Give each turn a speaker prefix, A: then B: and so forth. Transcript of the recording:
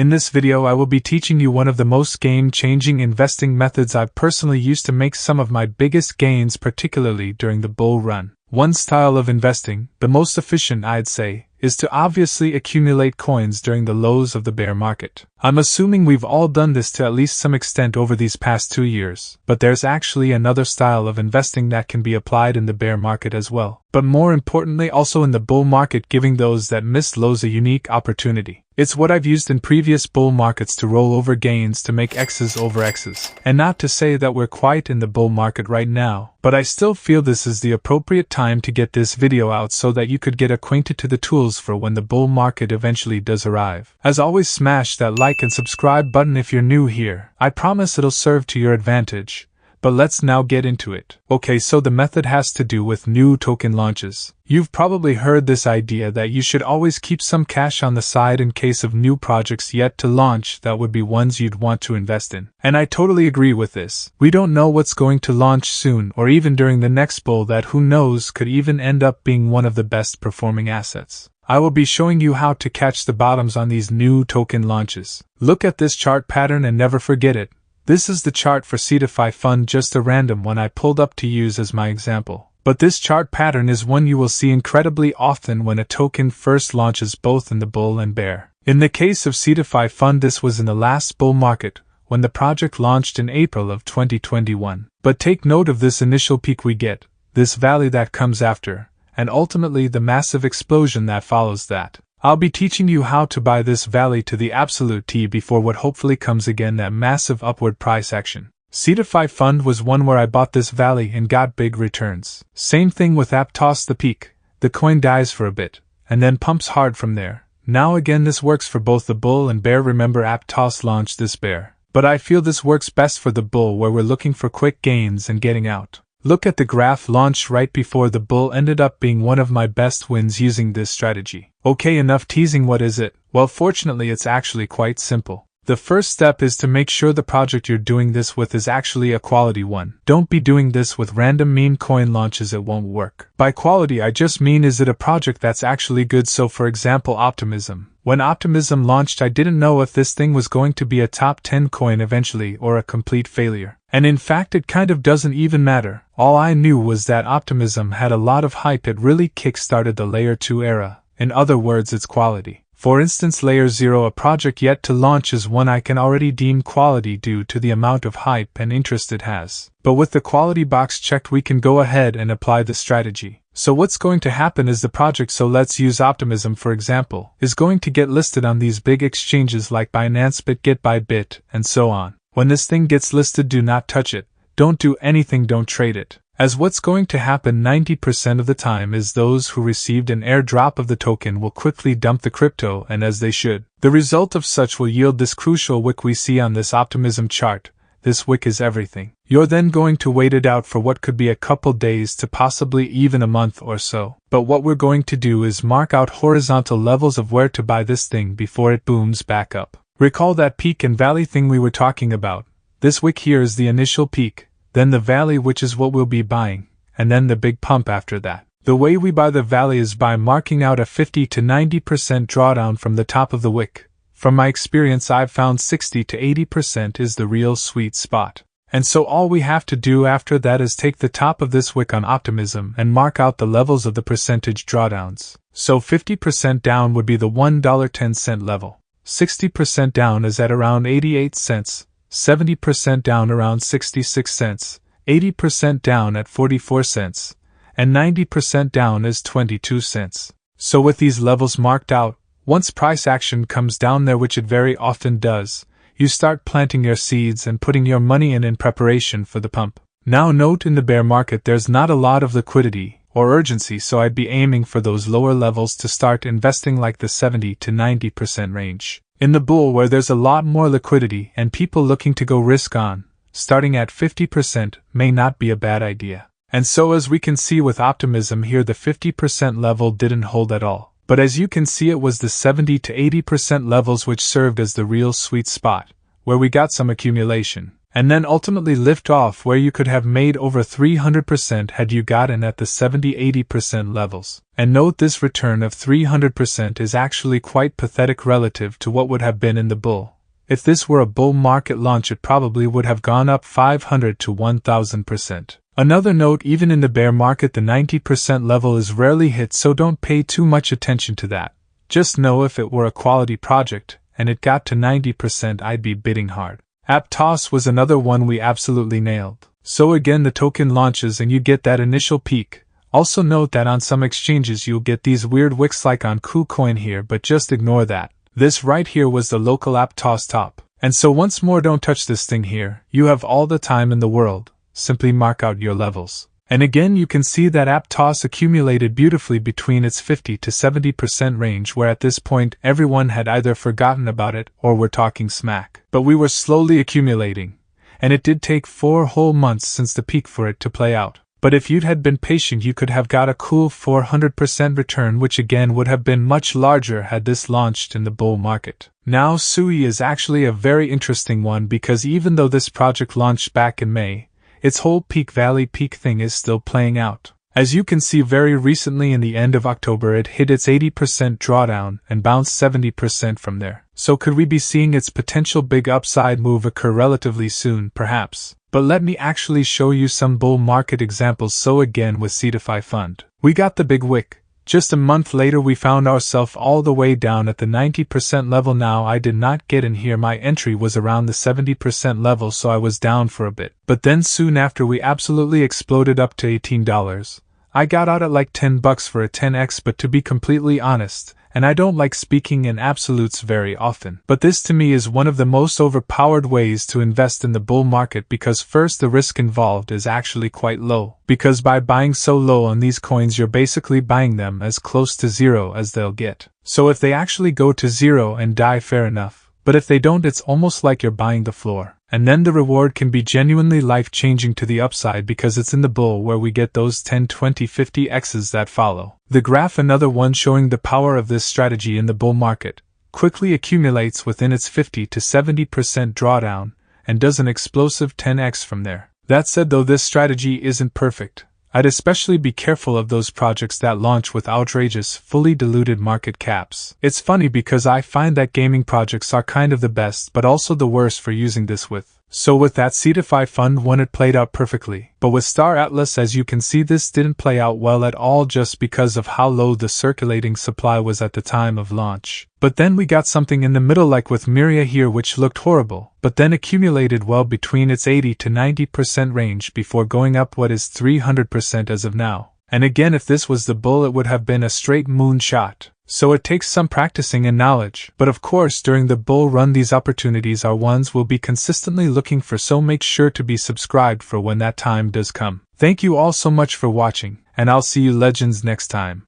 A: In this video I will be teaching you one of the most game-changing investing methods I've personally used to make some of my biggest gains, particularly during the bull run. One style of investing, the most efficient I'd say, is to obviously accumulate coins during the lows of the bear market. I'm assuming we've all done this to at least some extent over these past 2 years, but there's actually another style of investing that can be applied in the bear market as well, but more importantly also in the bull market, giving those that missed lows a unique opportunity. It's what I've used in previous bull markets to roll over gains to make X's over X's. And not to say that we're quite in the bull market right now, but I still feel this is the appropriate time to get this video out so that you could get acquainted to the tools for when the bull market eventually does arrive. As always, smash that like and subscribe button if you're new here. I promise it'll serve to your advantage. But let's now get into it. Okay, so the method has to do with new token launches. You've probably heard this idea that you should always keep some cash on the side in case of new projects yet to launch that would be ones you'd want to invest in. And I totally agree with this. We don't know what's going to launch soon or even during the next bull that, who knows, could even end up being one of the best performing assets. I will be showing you how to catch the bottoms on these new token launches. Look at this chart pattern and never forget it. This is the chart for seedify fund, just a random one I pulled up to use as my example. But this chart pattern is one you will see incredibly often when a token first launches, both in the bull and bear. In the case of seedify fund, this was in the last bull market, when the project launched in April of 2021. But take note of this initial peak we get, this valley that comes after, and ultimately the massive explosion that follows that. I'll be teaching you how to buy this valley to the absolute T before what hopefully comes again, that massive upward price action. seedify fund was one where I bought this valley and got big returns. Same thing with Aptos, the peak. The coin dies for a bit, and then pumps hard from there. Now again, this works for both the bull and bear. Remember, Aptos launched this bear. But I feel this works best for the bull, where we're looking for quick gains and getting out. Look at the graph. Launched right before the bull ended up being one of my best wins using this strategy. Okay, enough teasing. What is it? Well, fortunately it's actually quite simple. The first step is to make sure the project you're doing this with is actually a quality one. Don't be doing this with random meme coin launches, it won't work. By quality I just mean, is it a project that's actually good? So for example, Optimism. When Optimism launched, I didn't know if this thing was going to be a top 10 coin eventually or a complete failure. And in fact it kind of doesn't even matter. All I knew was that Optimism had a lot of hype. It really kick-started the layer 2 era. In other words, it's quality. For instance, layer 0, a project yet to launch, is one I can already deem quality due to the amount of hype and interest it has. But with the quality box checked, we can go ahead and apply the strategy. So what's going to happen is the project, so let's use Optimism for example, is going to get listed on these big exchanges like Binance, BitGet, Bybit, and so on. When this thing gets listed, do not touch it. Don't do anything, don't trade it. As what's going to happen 90% of the time is those who received an airdrop of the token will quickly dump the crypto, and as they should. The result of such will yield this crucial wick we see on this Optimism chart. This wick is everything. You're then going to wait it out for what could be a couple days to possibly even a month or so. But what we're going to do is mark out horizontal levels of where to buy this thing before it booms back up. Recall that peak and valley thing we were talking about. This wick here is the initial peak, then the valley, which is what we'll be buying, and then the big pump after that. The way we buy the valley is by marking out a 50 to 90% drawdown from the top of the wick. From my experience, I've found 60 to 80% is the real sweet spot. And so all we have to do after that is take the top of this wick on Optimism and mark out the levels of the percentage drawdowns. So 50% down would be the $1.10 level. 60% down is at around 88 cents. 70% down around 66 cents, 80% down at 44 cents, and 90% down is 22 cents. So with these levels marked out, once price action comes down there, which it very often does, you start planting your seeds and putting your money in preparation for the pump. Now note, in the bear market there's not a lot of liquidity or urgency, so I'd be aiming for those lower levels to start investing, like the 70 to 90% range. In the bull, where there's a lot more liquidity and people looking to go risk on, starting at 50% may not be a bad idea. And so as we can see with Optimism here, the 50% level didn't hold at all. But as you can see, it was the 70 to 80% levels which served as the real sweet spot, where we got some accumulation. and then ultimately lift off where you could have made over 300% had you gotten at the 70-80% levels. And note this return of 300% is actually quite pathetic relative to what would have been in the bull. If this were a bull market launch, it probably would have gone up 500 to 1000%. Another note, even in the bear market the 90% level is rarely hit, so don't pay too much attention to that. Just know if it were a quality project, and it got to 90%, I'd be bidding hard. Aptos was another one we absolutely nailed. So again, the token launches and you get that initial peak. Also note that on some exchanges you'll get these weird wicks like on KuCoin here, but just ignore that. This right here was the local Aptos top. And so once more, don't touch this thing here. You have all the time in the world. Simply mark out your levels. And again, you can see that Aptos accumulated beautifully between its 50 to 70% range, where at this point everyone had either forgotten about it or were talking smack. But we were slowly accumulating, and it did take 4 whole months since the peak for it to play out. But if you'd had been patient, you could have got a cool 400% return, which again would have been much larger had this launched in the bull market. Now SUI is actually a very interesting one, because even though this project launched back in May, its whole peak valley peak thing is still playing out. As you can see, very recently in the end of October it hit its 80% drawdown and bounced 70% from there. So could we be seeing its potential big upside move occur relatively soon? Perhaps. But let me actually show you some bull market examples. So again with seedify fund, we got the big wick. Just a month later we found ourselves all the way down at the 90% level. Now I did not get in here, my entry was around the 70% level, so I was down for a bit. But then soon after we absolutely exploded up to $18. I got out at like $10 for a 10x, but to be completely honest, and I don't like speaking in absolutes very often, but this to me is one of the most overpowered ways to invest in the bull market, because first, the risk involved is actually quite low, because by buying so low on these coins you're basically buying them as close to zero as they'll get. So if they actually go to zero and die, fair enough, but if they don't, it's almost like you're buying the floor. And then the reward can be genuinely life-changing to the upside, because it's in the bull where we get those 10, 20, 50 X's that follow. The graph, another one showing the power of this strategy in the bull market, quickly accumulates within its 50 to 70% drawdown and does an explosive 10x from there. That said though, this strategy isn't perfect. I'd especially be careful of those projects that launch with outrageous, fully diluted market caps. It's funny because I find that gaming projects are kind of the best but also the worst for using this with. So with that seedify fund one, it played out perfectly. But with Star Atlas, as you can see, this didn't play out well at all, just because of how low the circulating supply was at the time of launch. But then we got something in the middle like with Myria here, which looked horrible, but then accumulated well between its 80 to 90% range before going up what is 300% as of now. And again, if this was the bull, it would have been a straight moonshot. So it takes some practicing and knowledge. But of course, during the bull run, these opportunities are ones we'll be consistently looking for, so make sure to be subscribed for when that time does come. Thank you all so much for watching, and I'll see you legends next time.